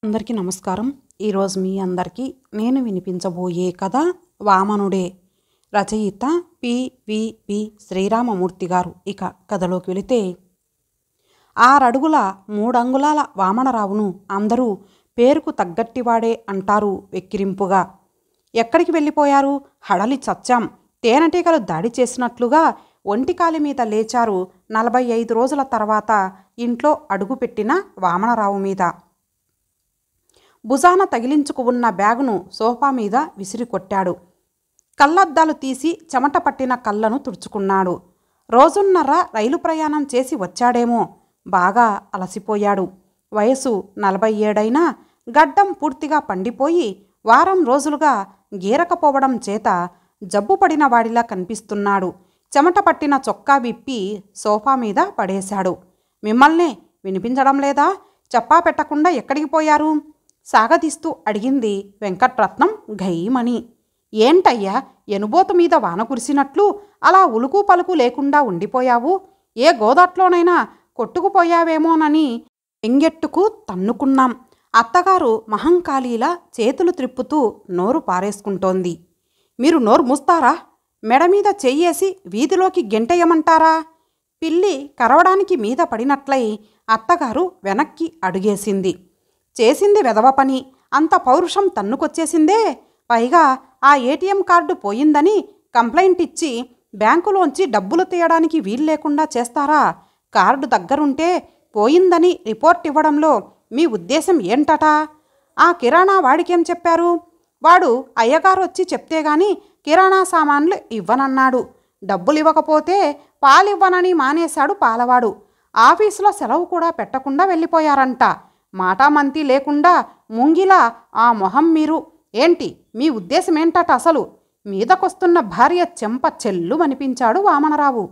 అందరికీ నమస్కారం. ఈరోజు మీ అందరికీ నేను వినిపించబోయే కథ వామనుడే. రచయిత పివిపి శ్రీరామమూర్తి గారు. ఇక కథలోకి వెళితే, 6 అడుగుల 3 అంగుళాల వామనరావును అందరూ పేరుకు తగ్గట్టివాడే అంటారు వెక్కిరింపుగా. ఎక్కడికి వెళ్ళిపోయారు? హడలి చచ్చాం. తేనెటీగలు దాడి చేసినట్లుగా ఒంటికాలి మీద లేచారు 45 రోజుల తర్వాత ఇంట్లో అడుగుపెట్టిన వామనరావు మీద. భుజాన తగిలించుకు ఉన్న బ్యాగును సోఫా మీద విసిరి కొట్టాడు. కళ్ళద్దాలు తీసి చెమట పట్టిన కళ్ళను తుడుచుకున్నాడు. రోజున్నర రైలు ప్రయాణం చేసి వచ్చాడేమో. బాగా అలసిపోయాడు. వయసు 47 అయినా గడ్డం పూర్తిగా పండిపోయి వారం రోజులుగా గీరకపోవడం చేత జబ్బు పడిన వాడిలా కనిపిస్తున్నాడు. చెమట పట్టిన చొక్కా విప్పి సోఫా మీద పడేశాడు. మిమ్మల్నే వినిపించడం లేదా? చెప్పా పెట్టకుండా ఎక్కడికి పోయారు? సాగదీస్తూ అడిగింది వెంకట్రత్నం ఘయీమని. ఏంటయ్యా, ఎనుబోతు మీద వాన కురిసినట్లు అలా ఉలుకు పలుకు లేకుండా ఉండిపోయావు? ఏ గోదాట్లోనైనా కొట్టుకుపోయావేమోనని ఎంగెట్టుకు తన్నుకున్నాం. అత్తగారు మహంకాళీలా చేతులు త్రిప్పుతూ నోరు పారేసుకుంటోంది. మీరు నోరు మూస్తారా? మెడ మీద చెయ్యేసి వీధిలోకి గెంటెయ్యమంటారా? పిల్లి కరవడానికి మీద పడినట్లయి అత్తగారు వెనక్కి అడుగేసింది. చేసింది వెధవ పని. అంత పౌరుషం తన్నుకొచ్చేసిందే. పైగా ఆ ఏటీఎం కార్డు పోయిందని కంప్లైంట్ ఇచ్చి బ్యాంకులోంచి డబ్బులు తీయడానికి వీల్లేకుండా చేస్తారా? కార్డు దగ్గరుంటే పోయిందని రిపోర్ట్ ఇవ్వడంలో మీ ఉద్దేశం ఏంటట? ఆ కిరాణా వాడికేం చెప్పారు? వాడు అయ్యగారు వచ్చి చెప్తే గాని కిరాణా సామాన్లు ఇవ్వనన్నాడు. డబ్బులు ఇవ్వకపోతే పాలివ్వనని మానేశాడు పాలవాడు. ఆఫీసులో సెలవు కూడా పెట్టకుండా వెళ్ళిపోయారంట. మాటామంతి లేకుండా ముంగిలా ఆ మొహం మీరు. ఏంటి మీ ఉద్దేశం ఏంటట అసలు? మీదకొస్తున్న భార్య చెంప చెల్లు అనిపించాడు వామనరావు.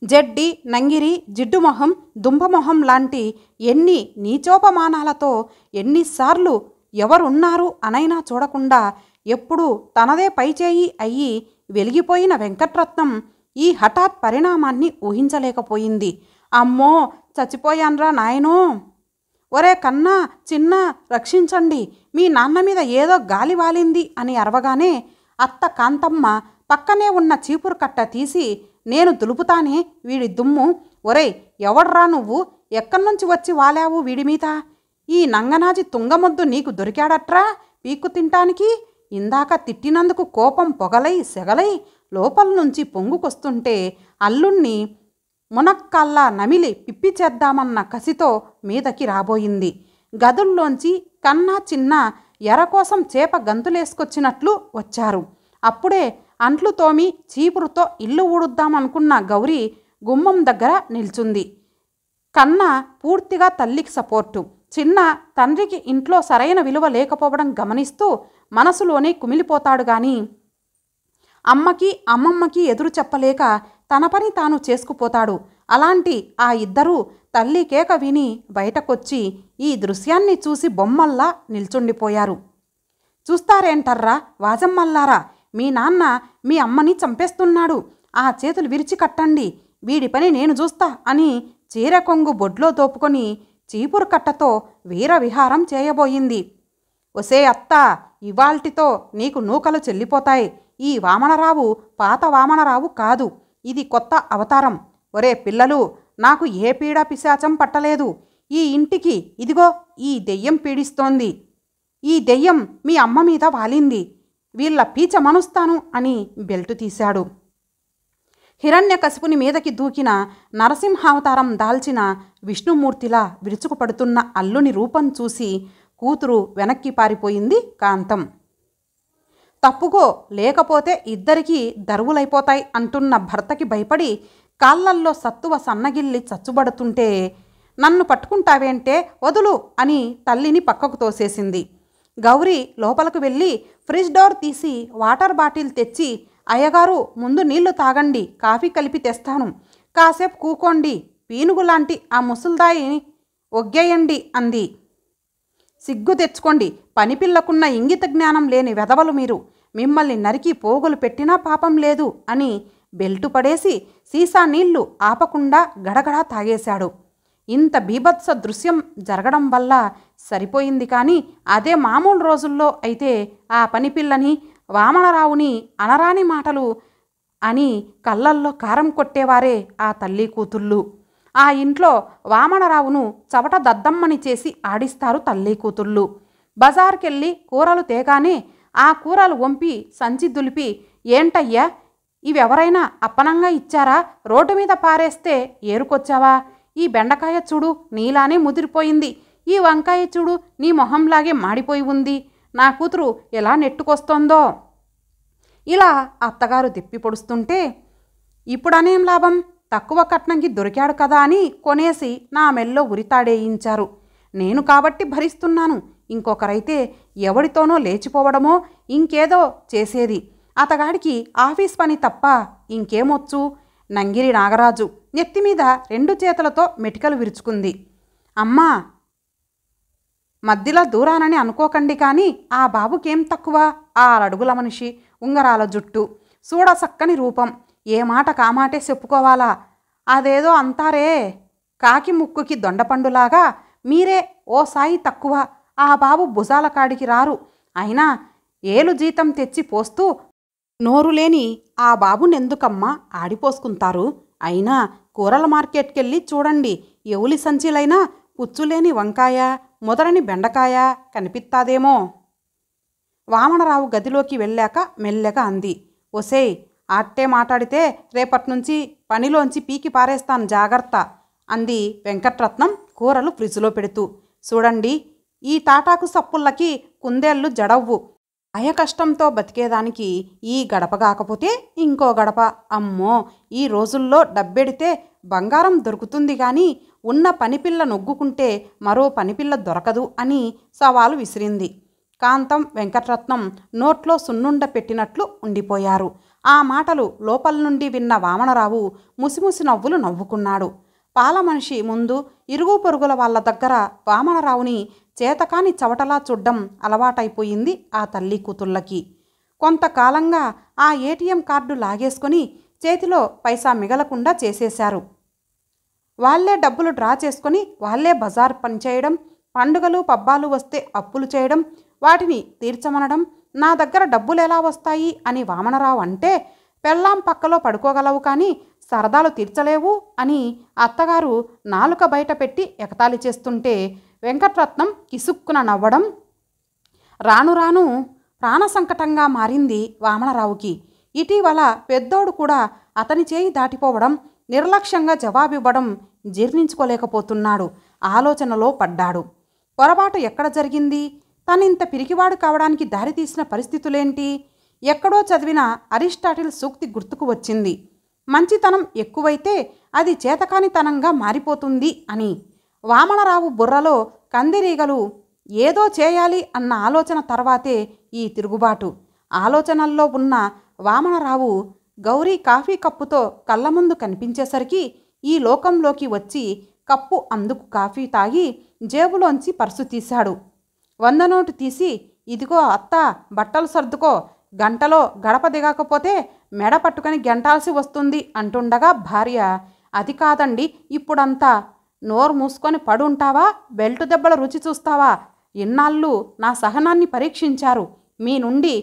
జడ్డి, నంగిరి, జిడ్డుమొహం, దుంపమొహం లాంటి ఎన్ని నీచోపమానాలతో ఎన్నిసార్లు ఎవరున్నారు అనైనా చూడకుండా ఎప్పుడూ తనదే పైచేయి అయ్యి వెలిగిపోయిన వెంకట్రత్నం ఈ హఠాత్ పరిణామాన్ని ఊహించలేకపోయింది. అమ్మో, చచ్చిపోయాన్రా నాయనో! ఒరే కన్నా, చిన్న, రక్షించండి, మీ నాన్న మీద ఏదో గాలి వాలింది అని అరవగానే అత్త కాంతమ్మ పక్కనే ఉన్న చీపురు కట్ట తీసి, నేను దులుపుతానే వీడి దుమ్ము. ఒరే, ఎవడ్రా నువ్వు? ఎక్కడి నుంచి వచ్చి వాలావు వీడి మీద? ఈ నంగనాజి తుంగమొద్దు నీకు దొరికాడట్రా పీక్కు తింటానికి? ఇందాక తిట్టినందుకు కోపం పొగలై సెగలై లోపల నుంచి పొంగుకొస్తుంటే అల్లుణ్ణి మునక్కాల్లా నమిలి పిప్పి చేద్దామన్న కసితో మీదకి రాబోయింది. గదుల్లోంచి కన్నా, చిన్న ఎరకోసం చేప గంతులేసుకొచ్చినట్లు వచ్చారు. అప్పుడే అంట్లు తోమి చీపురుతో ఇల్లు ఊడుద్దామనుకున్న గౌరీ గుమ్మం దగ్గర నిల్చుంది. కన్నా పూర్తిగా తల్లికి సపోర్టు. చిన్న తండ్రికి ఇంట్లో సరైన విలువ లేకపోవడం గమనిస్తూ మనసులోనే కుమిలిపోతాడు గాని అమ్మకి అమ్మమ్మకి ఎదురు చెప్పలేక తన పని తాను చేసుకుపోతాడు. అలాంటి ఆ ఇద్దరూ తల్లి కేక విని బయటకొచ్చి ఈ దృశ్యాన్ని చూసి బొమ్మల్లా నిల్చుండిపోయారు. చూస్తారేంటర్రా వాజమ్మల్లారా, మీ నాన్న మీ అమ్మని చంపేస్తున్నాడు. ఆ చేతులు విరిచి కట్టండి, వీడి పని నేను చూస్తా అని చీర కొంగు బొడ్లో దోపుకొని చీపురు కట్టతో వీరవిహారం చేయబోయింది. ఒసే అత్త, ఇవాల్టితో నీకు నూకలు చెల్లిపోతాయి. ఈ వామనరావు పాత వామనరావు కాదు, ఇది కొత్త అవతారం. ఒరే పిల్లలు, నాకు ఏ పీడ పిశాచం పట్టలేదు. ఈ ఇంటికి ఇదిగో ఈ దెయ్యం పీడిస్తోంది. ఈ దెయ్యం మీ అమ్మ మీద వాలింది. వీళ్ళ పీచ మనుస్తాను అని బెల్టు తీశాడు. హిరణ్యకశిపుని మీదకి దూకిన నరసింహావతారం దాల్చిన విష్ణుమూర్తిలా విరుచుకుపడుతున్న అల్లుని రూపం చూసి కూతురు వెనక్కి పారిపోయింది కాంతం. తప్పుకో, లేకపోతే ఇద్దరికీ దరువులైపోతాయి అంటున్న భర్తకి భయపడి కాళ్ళల్లో సత్తువ సన్నగిల్లి చచ్చుబడుతుంటే, నన్ను పట్టుకుంటావేంటే వదులు అని తల్లిని పక్కకు తోసేసింది. గౌరీ లోపలకు వెళ్ళి ఫ్రిడ్జ్ డోర్ తీసి వాటర్ బాటిల్ తెచ్చి, అయ్యగారు ముందు నీళ్లు తాగండి, కాఫీ కలిపి తెస్తాను, కాసేపు కూకోండి, పీనుగులాంటి ఆ ముసల్దాయి ఒగ్గేయండి అంది. సిగ్గు తెచ్చుకోండి, పనిపిల్లకున్న ఇంగిత జ్ఞానం లేని వెధవలు మీరు. మిమ్మల్ని నరికి పోగులు పెట్టినా పాపం లేదు అని బెల్టు పడేసి సీసా నీళ్లు ఆపకుండా గడగడా తాగేశాడు. ఇంత బీభత్స దృశ్యం జరగడం వల్ల సరిపోయింది. కానీ అదే మామూలు రోజుల్లో అయితే ఆ పనిపిల్లని వామనరావుని అనరాని మాటలు అని కళ్ళల్లో కారం కొట్టేవారే ఆ తల్లి కూతుళ్ళు. ఆ ఇంట్లో వామనరావును చవట దద్దమ్మని చేసి ఆడిస్తారు తల్లి కూతుళ్ళు. బజార్కెళ్ళి కూరలు తేగానే ఆ కూరలు వంపి సంచి దులిపి, ఏంటయ్యా ఇవెవరైనా అప్పనంగా ఇచ్చారా? రోడ్డు మీద పారేస్తే ఏరుకొచ్చావా? ఈ బెండకాయ చూడు నీలానే ముదిరిపోయింది, ఈ వంకాయ చూడు నీ మొహంలాగే మాడిపోయి ఉంది, నా కూతురు ఎలా నెట్టుకొస్తోందో. ఇలా అత్తగారు తిప్పి పొడుస్తుంటే, ఇప్పుడనేం లాభం, తక్కువ కట్నంకి దొరికాడు కదా అని కొనేసి నా మెల్లో ఉరితాడేయించారు. నేను కాబట్టి భరిస్తున్నాను. ఇంకొకరైతే ఎవడితోనో లేచిపోవడమో ఇంకేదో చేసేది. అతగాడికి ఆఫీస్ పని తప్ప ఇంకేమొచ్చు? నంగిరి నాగరాజు నెత్తిమీద 2 చేతులతో మెటికలు విరుచుకుంది. అమ్మా, మధ్యలో దూరానని అనుకోకండి, కానీ ఆ బాబుకేం తక్కువ? 6 అడుగుల మనిషి, ఉంగరాల జుట్టు, చూడసక్కని రూపం, ఏ మాట కామాటే చెప్పుకోవాలా? అదేదో అంటారే, కాకి ముక్కుకి దొండపండులాగా మీరే ఓ సాయి తక్కువ. ఆ బాబు భుజాల కాడికి రారు. అయినా ఏలు జీతం తెచ్చి పోస్తూ నోరులేని ఆ బాబునెందుకమ్మా ఆడిపోసుకుంటారు? అయినా కూరల మార్కెట్కెళ్ళి చూడండి, ఎవలి సంచిలైనా పుచ్చులేని వంకాయ, ముదరని బెండకాయ కనిపిస్తాదేమో. వామనరావు గదిలోకి వెళ్ళాక మెల్లగా అంది, ఒసేయ్, అట్టే మాట్లాడితే రేపట్నుంచి పనిలోంచి పీకి పారేస్తాను, జాగ్రత్త అంది వెంకట్రత్నం కూరలు ఫ్రిడ్జ్లో పెడుతూ. చూడండి, ఈ తాటాకు సప్పుళ్ళకి కుందేళ్ళు జడవ్వు. అయ కష్టంతో బతికేదానికి ఈ గడప కాకపోతే ఇంకో గడప. అమ్మో, ఈ రోజుల్లో డబ్బెడితే బంగారం దొరుకుతుంది కానీ ఉన్న పనిపిల్ల నొగ్గుకుంటే మరో పనిపిల్ల దొరకదు అని సవాలు విసిరింది. కాంతం, వెంకట్రత్నం నోట్లో సున్నుండ పెట్టినట్లు ఉండిపోయారు. ఆ మాటలు లోపల నుండి విన్న వామనరావు ముసిముసి నవ్వులు నవ్వుకున్నాడు. పాల మనిషి ముందు, ఇరుగు పొరుగుల వాళ్ళ దగ్గర వామనరావుని చేతకాని చవటలా చూడ్డం అలవాటైపోయింది ఆ తల్లి కూతుళ్ళకి. కొంతకాలంగా ఆ ఏటీఎం కార్డు లాగేసుకొని చేతిలో పైసా మిగలకుండా చేసేశారు. వాళ్లే డబ్బులు డ్రా చేసుకొని వాళ్లే బజార్ పనిచేయడం, పండుగలు పబ్బాలు వస్తే అప్పులు చేయడం, వాటిని తీర్చమనడం. నా దగ్గర డబ్బులు ఎలా వస్తాయి అని వామనరావు అంటే, పెళ్ళాం పక్కలో పడుకోగలవు కానీ సరదాలు తీర్చలేవు అని అత్తగారు నాలుక బయట పెట్టి ఎగతాళి చేస్తుంటే వెంకట్రత్నం కిసుక్కున నవ్వడం రాను రాను ప్రాణ సంకటంగా మారింది వామనరావుకి. ఇటీవల పెద్దోడు కూడా అతని చేయి దాటిపోవడం, నిర్లక్ష్యంగా జవాబివ్వడం జీర్ణించుకోలేకపోతున్నాడు. ఆలోచనలో పడ్డాడు. పొరపాటు ఎక్కడ జరిగింది? తనింత పిరికివాడు కావడానికి దారితీసిన పరిస్థితులేంటి? ఎక్కడో చదివిన అరిస్టాటిల్ సూక్తి గుర్తుకు వచ్చింది, మంచితనం ఎక్కువైతే అది చేతకానితనంగా మారిపోతుంది అని. వామనరావు బుర్రలో కందిరీగలు ఏదో చేయాలి అన్న ఆలోచన తర్వాతే ఈ తిరుగుబాటు. ఆలోచనల్లో ఉన్న వామనరావు గౌరీ కాఫీ కప్పుతో కళ్ళ ముందు కనిపించేసరికి ఈ లోకంలోకి వచ్చి కప్పు అందుకు కాఫీ తాగి జేబులోంచి పర్సు తీశాడు. 100 నోటు తీసి, ఇదిగో అత్త, బట్టలు సర్దుకో, గంటలో గడప దిగకపోతే మెడ పట్టుకొని గెంటాల్సి వస్తుంది అంటుండగా భార్య, అది కాదండి, ఇప్పుడంతా నోరు మూసుకొని పడుంటావా? బెల్టు దెబ్బల రుచి చూస్తావా? ఇన్నాళ్ళు నా సహనాన్ని పరీక్షించారు. మీ నుండి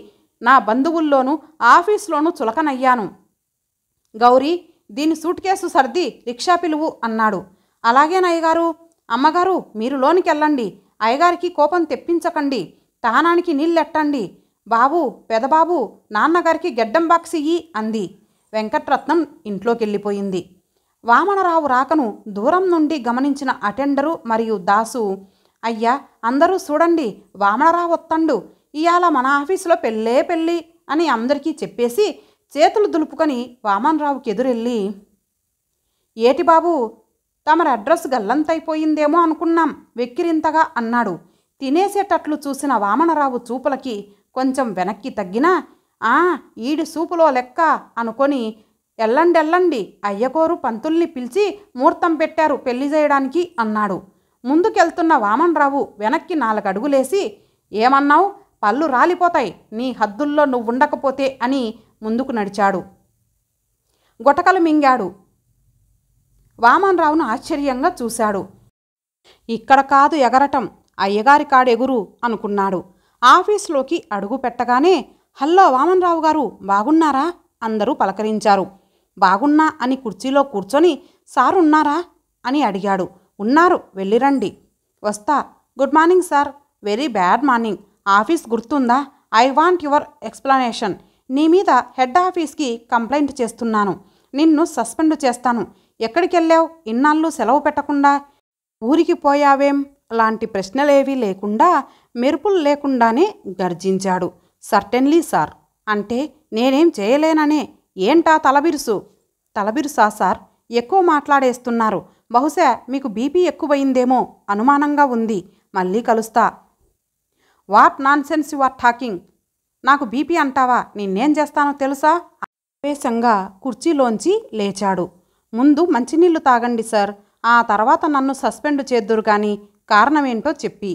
నా బంధువుల్లోనూ ఆఫీసులోనూ చులకనయ్యాను. గౌరీ, దీని సూట్ కేసు సర్ది రిక్షా పిలువు అన్నాడు. అలాగేనయ్యగారు. అమ్మగారు, మీరు లోనికెళ్ళండి, అయ్యగారికి కోపం తెప్పించకండి, తానానికి నీళ్ళెట్టండి. బాబు, పెదబాబు, నాన్నగారికి గెడ్డం బాక్స్ ఇయ్యి అంది. వెంకట్రత్నం ఇంట్లోకెళ్ళిపోయింది. వామనరావు రాకను దూరం నుండి గమనించిన అటెండరు మరియు దాసు, అయ్యా అందరూ చూడండి, వామనరావు వత్తండు, ఇయాల మన ఆఫీసులో పెళ్ళే పెళ్ళి అని అందరికీ చెప్పేసి చేతులు దులుపుకొని వామనరావుకి ఎదురెళ్ళి, ఏటి బాబు, తమరి అడ్రస్ గల్లంతైపోయిందేమో అనుకున్నాం వెక్కిరింతగా అన్నాడు. తినేసేటట్లు చూసిన వామనరావు చూపులకి కొంచెం వెనక్కి తగ్గినా, ఈడి సూపులో లెక్క అనుకొని, ఎల్లండెల్లండి, అయ్యకోరు పంతుల్ని పిలిచి ముహూర్తం పెట్టారు పెళ్లి చేయడానికి అన్నాడు. ముందుకెళ్తున్న వామనరావు వెనక్కి 4 అడుగులేసి, ఏమన్నావు? పళ్ళు రాలిపోతాయి, నీ హద్దుల్లో నువ్వుండకపోతే అని ముందుకు నడిచాడు. గొటకలు మింగాడు. వామనరావును ఆశ్చర్యంగా చూశాడు. ఇక్కడ కాదు ఎగరటం, అయ్యగారి కాడెగురు అనుకున్నాడు. ఆఫీసులోకి అడుగు పెట్టగానే హల్లో వామన్రావు గారు, బాగున్నారా? అందరూ పలకరించారు. బాగున్నా అని కుర్చీలో కూర్చొని సార్ ఉన్నారా అని అడిగాడు. ఉన్నారు, వెళ్ళిరండి. వస్తా. Good morning sir. Very bad morning. Office గుర్తుందా? I want your explanation. నీ మీద హెడ్ ఆఫీస్కి కంప్లైంట్ చేస్తున్నాను. నిన్ను సస్పెండ్ చేస్తాను. ఎక్కడికి వెళ్ళావు ఇన్నాళ్ళు సెలవు పెట్టకుండా? ఊరికి పోయావేం లాంటి ప్రశ్నలేవీ లేకుండా, మెరుపులు లేకుండానే గర్జించాడు. Certainly sir. అంటే నేనేం చేయలేననే? ఏంటా తలబిరుసు? తలబిరుసా సార్? ఎక్కువ మాట్లాడేస్తున్నారు. బహుశా మీకు బీపీ ఎక్కువయిందేమో అనుమానంగా ఉంది. మళ్ళీ కలుస్తా. What nonsense you are talking? నాకు బీపీ అంటావా? నిన్నేం చేస్తానో తెలుసా? ఆవేశంగా కుర్చీలోంచి లేచాడు. ముందు మంచినీళ్లు తాగండి సార్, ఆ తర్వాత నన్ను సస్పెండ్ చేద్దురు కానీ కారణమేంటో చెప్పి.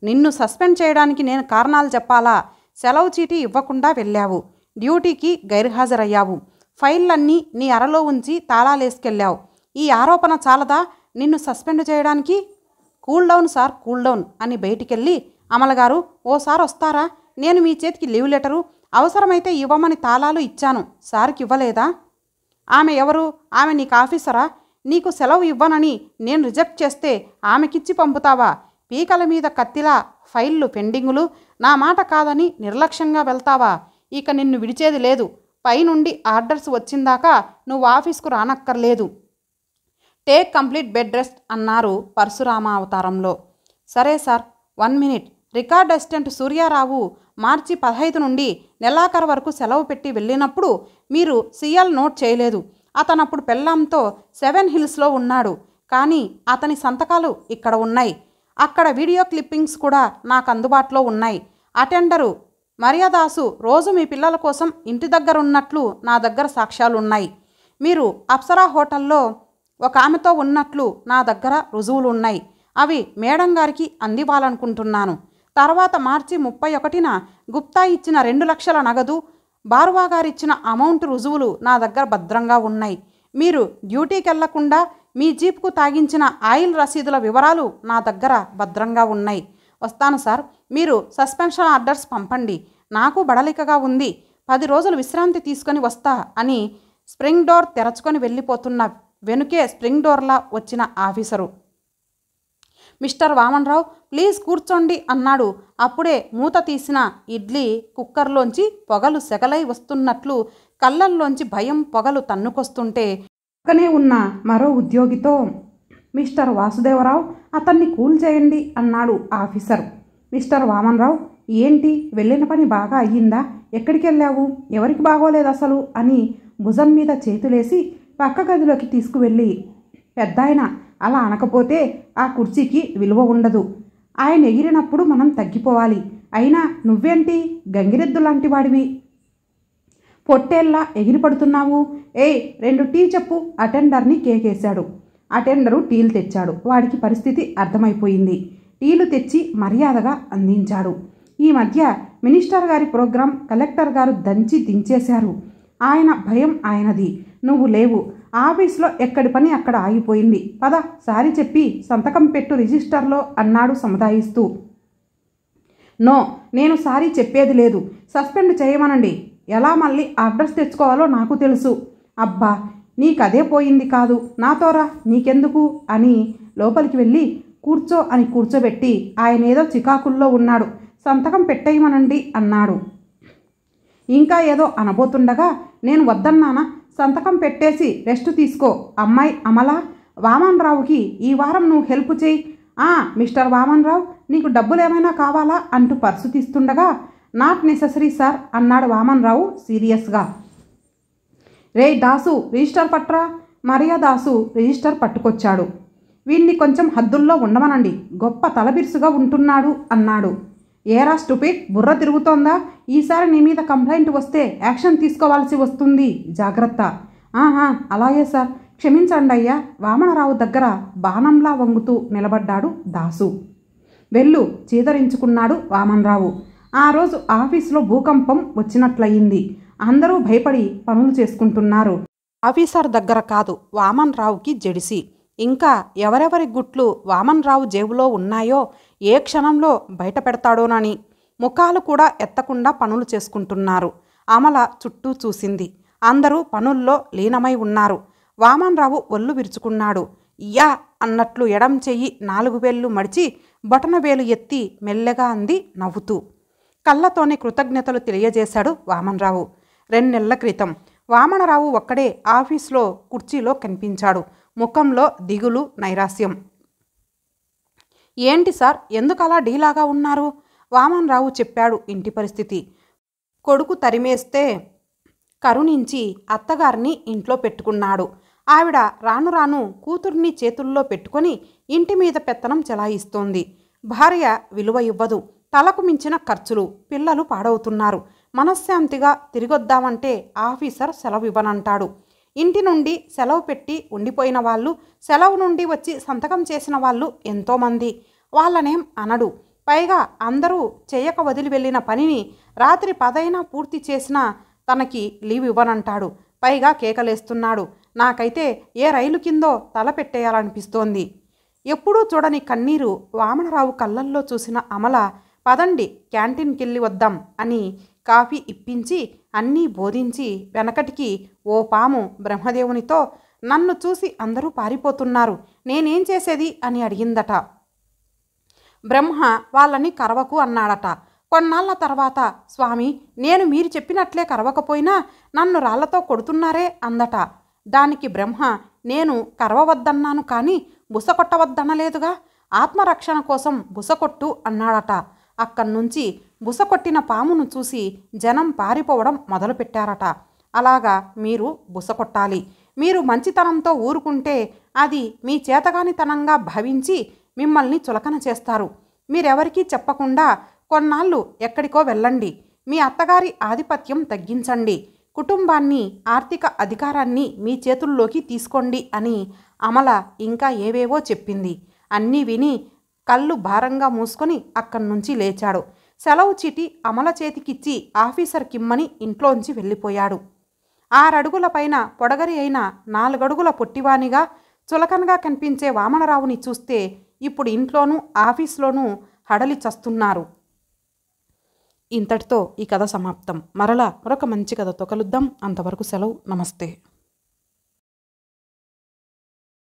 నిన్ను సస్పెండ్ చేయడానికి నేను కారణాలు చెప్పాలా? సెలవు చీటీ ఇవ్వకుండా వెళ్ళావు, డ్యూటీకి గైర్హాజరయ్యావు, ఫైళ్ళన్నీ నీ అరలో ఉంచి తాళాలేసుకెళ్ళావు. ఈ ఆరోపణ చాలదా నిన్ను సస్పెండ్ చేయడానికి? Cool down sir, cool down అని బయటికెళ్ళి, అమలగారు ఓసారి వస్తారా? నేను మీ చేతికి లీవ్ లెటరు అవసరమైతే ఇవ్వమని తాళాలు ఇచ్చాను, సార్కి ఇవ్వలేదా? ఆమె ఎవరు? ఆమె నీకు ఆఫీసరా? నీకు సెలవు ఇవ్వనని నేను రిజెక్ట్ చేస్తే ఆమెకిచ్చి పంపుతావా? పీకల మీద కత్తిలా ఫైళ్ళు పెండింగులు, నా మాట కాదని నిర్లక్ష్యంగా వెళ్తావా? ఇక నిన్ను విడిచేది లేదు. పైనుండి ఆర్డర్స్ వచ్చిందాకా నువ్వు ఆఫీస్కు రానక్కర్లేదు. టేక్ కంప్లీట్ బెడ్ రెస్ట్ అన్నారు పరశురామ అవతారంలో. సరే sir. 1 minute. Record assistant Suryarao మార్చి 15 నుండి నెలాఖరు వరకు సెలవు పెట్టి వెళ్ళినప్పుడు మీరు సీఎల్ నోట్ చేయలేదు. అతనప్పుడు పెళ్ళాంతో 7 హిల్స్లో ఉన్నాడు. కానీ అతని సంతకాలు ఇక్కడ ఉన్నాయి. అక్కడ వీడియో క్లిప్పింగ్స్ కూడా నాకు అందుబాటులో ఉన్నాయి. అటెండరు మరియదాసు రోజు మీ పిల్లల కోసం ఇంటి దగ్గర ఉన్నట్లు నా దగ్గర సాక్ష్యాలున్నాయి. మీరు అప్సరా హోటల్లో ఒక ఆమెతో ఉన్నట్లు నా దగ్గర రుజువులు ఉన్నాయి. అవి మేడం గారికి అందివ్వాలనుకుంటున్నాను. తర్వాత మార్చి 31న గుప్తా ఇచ్చిన 2 లక్షల నగదు, బార్వా గారిచ్చిన అమౌంట్ రుజువులు నా దగ్గర భద్రంగా ఉన్నాయి. మీరు డ్యూటీకి వెళ్లకుండా మీ జీప్కు తాగించిన ఆయిల్ రసీదుల వివరాలు నా దగ్గర భద్రంగా ఉన్నాయి. వస్తాను సార్. మీరు సస్పెన్షన్ ఆర్డర్స్ పంపండి. నాకు బడలికగా ఉంది. 10 రోజులు విశ్రాంతి తీసుకొని వస్తా అని స్ప్రింగ్ డోర్ తెరచుకొని వెళ్ళిపోతున్న వెనుకే స్ప్రింగ్ డోర్లా వచ్చిన ఆఫీసరు, మిస్టర్ వామన్రావు ప్లీజ్ కూర్చోండి అన్నాడు. అప్పుడే మూత తీసిన ఇడ్లీ కుక్కర్లోంచి పొగలు సెగలై వస్తున్నట్లు కళ్ళల్లోంచి భయం పొగలు తన్నుకొస్తుంటే పక్కనే ఉన్న మరో ఉద్యోగితో, మిస్టర్ వాసుదేవరావు అతన్ని కూల్ చేయండి అన్నాడు ఆఫీసర్. మిస్టర్ వామన్రావు ఏంటి, వెళ్ళిన పని బాగా అయ్యిందా? ఎక్కడికి వెళ్ళావు? ఎవరికి బాగోలేదు అసలు అని భుజం మీద చేతులేసి పక్క గదిలోకి తీసుకువెళ్ళి, పెద్దాయన అలా అనకపోతే ఆ కుర్చీకి విలువ ఉండదు. ఆయన ఎగిరినప్పుడు మనం తగ్గిపోవాలి. అయినా నువ్వేంటి గంగిరెద్దు లాంటి వాడివి, పొట్టేల్లా ఎగిరిపడుతున్నావు? 2 టీ చెప్పు. అటెండర్ని కేకేశాడు. అటెండరు టీలు తెచ్చాడు. వాడికి పరిస్థితి అర్థమైపోయింది. టీలు తెచ్చి మర్యాదగా అందించాడు. ఈ మధ్య మినిస్టర్ గారి ప్రోగ్రాం కలెక్టర్ గారు దంచి దించేశారు. ఆయన భయం ఆయనది, నువ్వు లేవు. ఆఫీస్లో ఎక్కడి పని అక్కడ ఆగిపోయింది. పద సారీ చెప్పి సంతకం పెట్టు రిజిస్టర్లో అన్నాడు సముదాయిస్తూ. నో, నేను సారీ చెప్పేది లేదు. సస్పెండ్ చేయమనండి. ఎలా మళ్ళీ ఆర్డర్స్ తెచ్చుకోవాలో నాకు తెలుసు. అబ్బా నీకదే పోయింది కాదు, నాతోరా, నీకెందుకు అని లోపలికి వెళ్ళి కూర్చో అని కూర్చోబెట్టి ఆయనేదో చికాకుల్లో ఉన్నాడు. సంతకం పెట్టేయమనండి అన్నాడు. ఇంకా ఏదో అనబోతుండగా, నేను వద్దన్నానా? సంతకం పెట్టేసి రెస్ట్ తీసుకో. అమ్మాయి అమల, వామన్రావుకి ఈ వారం నువ్వు హెల్ప్ చేయి. మిస్టర్ వామన్రావు నీకు డబ్బులు ఏమైనా కావాలా అంటూ పర్సు తీస్తుండగా, నాట్ నెససరీ సార్ అన్నాడు వామన్రావు సీరియస్గా. రే దాసు రిజిస్టర్ పట్రా. మరియదాసు రిజిస్టర్ పట్టుకొచ్చాడు. వీణ్ణి కొంచెం హద్దుల్లో ఉండమనండి, గొప్ప తలబిరుసుగా ఉంటున్నాడు అన్నాడు. ఏరా స్టూపిడ్, బుర్ర తిరుగుతోందా? ఈసారి నీ మీద కంప్లైంట్ వస్తే యాక్షన్ తీసుకోవాల్సి వస్తుంది, జాగ్రత్త. అలాగే సార్, క్షమించండి అయ్యా. వామనరావు దగ్గర బాణంలా వంగుతూ నిలబడ్డాడు దాసు. వెళ్ళు చీదరించుకున్నాడు వామన్రావు. ఆ రోజు ఆఫీసులో భూకంపం వచ్చినట్లయింది. అందరూ భయపడి పనులు చేసుకుంటున్నారు. ఆఫీసర్ దగ్గర కాదు, వామన్రావుకి జడిసి. ఇంకా ఎవరెవరి గుట్లు వామన్రావు జేబులో ఉన్నాయో ఏ క్షణంలో బయట పెడతాడోనని ముఖాలు కూడా ఎత్తకుండా పనులు చేసుకుంటున్నారు. అమల చుట్టూ చూసింది. అందరూ పనుల్లో లీనమై ఉన్నారు. వామన్రావు ఒళ్ళు విరుచుకున్నాడు. యా అన్నట్లు ఎడం చెయ్యి 4 వేళ్లు మడిచి బొటనవేలు ఎత్తి మెల్లగా అంది నవ్వుతూ. కళ్ళతోనే కృతజ్ఞతలు తెలియజేశాడు వామన్రావు. 2 నెలల క్రితం వామనరావు ఒక్కడే ఆఫీస్లో కుర్చీలో కనిపించాడు. ముఖంలో దిగులు, నైరాస్యం. ఏంటి సార్, ఎందుకలా డీలాగా ఉన్నారు? వామన్రావు చెప్పాడు ఇంటి పరిస్థితి. కొడుకు తరిమేస్తే కరుణించి అత్తగారిని ఇంట్లో పెట్టుకున్నాడు. ఆవిడ రాను రాను కూతుర్ని చేతుల్లో పెట్టుకొని ఇంటి మీద పెత్తనం చెలాయిస్తోంది. భార్య విలువ ఇవ్వదు. తలకు మించిన ఖర్చులు. పిల్లలు పాడవుతున్నారు. మనశ్శాంతిగా తిరిగొద్దామంటే ఆఫీసర్ సెలవు ఇవ్వనంటాడు. ఇంటి నుండి సెలవు పెట్టి ఉండిపోయిన వాళ్ళు, సెలవు నుండి వచ్చి సంతకం చేసిన వాళ్ళు ఎంతోమంది. వాళ్ళనేం అనడు. పైగా అందరూ చేయక వదిలి వెళ్ళిన పనిని రాత్రి 10 అయినా పూర్తి చేసినా తనకి లీవ్ ఇవ్వనంటాడు. పైగా కేకలేస్తున్నాడు. నాకైతే ఏ రైలు కిందో తల పెట్టేయాలనిపిస్తోంది. ఎప్పుడూ చూడని కన్నీరు వామనరావు కళ్ళల్లో చూసిన అమల, పదండి క్యాంటీన్కెళ్ళి వద్దాం అని కాఫీ ఇప్పించి అన్నీ బోధించి వెనకటికి ఓ పాము బ్రహ్మదేవునితో నన్ను చూసి అందరూ పారిపోతున్నారు, నేనేం చేసేది అని అడిగిందట. బ్రహ్మ వాళ్ళని కరవకు అన్నాడట. కొన్నాళ్ళ తర్వాత స్వామి, నేను మీరు చెప్పినట్లే కరవకపోయినా నన్ను రాళ్లతో కొడుతున్నారే అందట. దానికి బ్రహ్మ, నేను కరవవద్దన్నాను కానీ బుసకొట్టవద్దనలేదుగా, ఆత్మరక్షణ కోసం బుసకొట్టు అన్నాడట. అక్కడ్నుంచి బుసకొట్టిన పామును చూసి జనం పారిపోవడం మొదలుపెట్టారట. అలాగా మీరు బుసకొట్టాలి. మీరు మంచితనంతో ఊరుకుంటే అది మీ చేతగానితనంగా భావించి మిమ్మల్ని చులకన చేస్తారు. మీరెవరికీ చెప్పకుండా కొన్నాళ్ళు ఎక్కడికో వెళ్ళండి. మీ అత్తగారి ఆధిపత్యం తగ్గించండి. కుటుంబాన్ని, ఆర్థిక అధికారాన్ని మీ చేతుల్లోకి తీసుకోండి అని అమల ఇంకా ఏవేవో చెప్పింది. అన్నీ విని కళ్ళు భారంగా మూసుకొని అక్కడ్నుంచి లేచాడు. సెలవు చీటి అమల చేతికిచ్చి ఆఫీసర్ కిమ్మని ఇంట్లోంచి వెళ్ళిపోయాడు. 6 అడుగుల పైన పొడగరి అయిన 4 అడుగుల పొట్టివానిగా చులకనగా కనిపించే వామనరావుని చూస్తే ఇప్పుడు ఇంట్లోనూ ఆఫీస్లోనూ హడలి చస్తున్నారు. ఇంతటితో ఈ కథ సమాప్తం. మరలా మరొక మంచి కథతో కలుద్దాం. అంతవరకు సెలవు. నమస్తే.